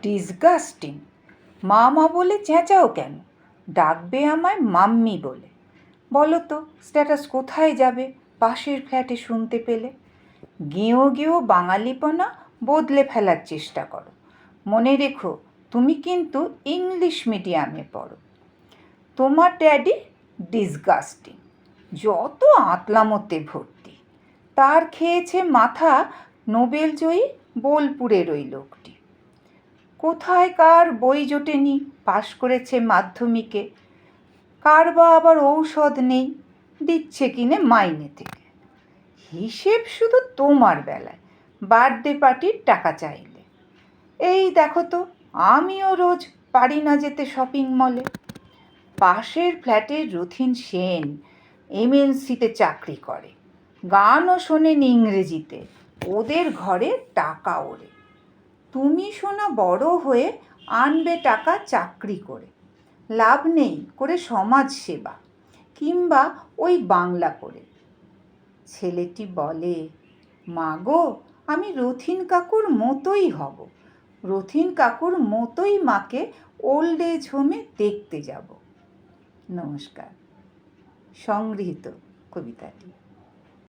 Disgusting. মা মা বলে চেঁচাও কেন? ডাকবে আমায় মাম্মি বলে। বলো তো স্ট্যাটাস কোথায় যাবে পাশের ফ্ল্যাটে শুনতে পেলে? গেঁয়ো গেঁয়ো বাঙালিপনা বদলে ফেলার চেষ্টা করো। মনে রেখো তুমি কিন্তু ইংলিশ মিডিয়ামে পড়ো। তোমার ড্যাডি ডিসগাস্টিং, যত আতলামোতে ভর্তি। তার খেয়েছে মাথা নোবেলজয়ী বোলপুরের ওই লোকটি। কোথায় কার বই জোটেনি, পাশ করেছে মাধ্যমিকে, কার বা আবার ঔষধ নেই, দিচ্ছে কিনে মাইনে থেকে। হিসেব শুধু তোমার বেলায়, বার্থডে পার্টির টাকা চাইলে। এই দেখো তো আমিও রোজ পারি না যেতে শপিং মলে। পাশের ফ্ল্যাটের রথিন সেন এমএনসিতে চাকরি করে, গানও শোনেন ইংরেজিতে, ওদের ঘরে টাকা ওরে। তুমি শোনা বড় হয়ে আনবে টাকা চাকরি করে, লাভ নেই করে সমাজ সেবা কিংবা ওই বাংলা করে। ছেলেটি বলে, মা গো আমি রথিন কাকুর মতোই হব, রথিন কাকুর মতোই মাকে ওল্ড এজ হোমে দেখতে যাব। নমস্কার। সংগৃহীত কবিতাটি।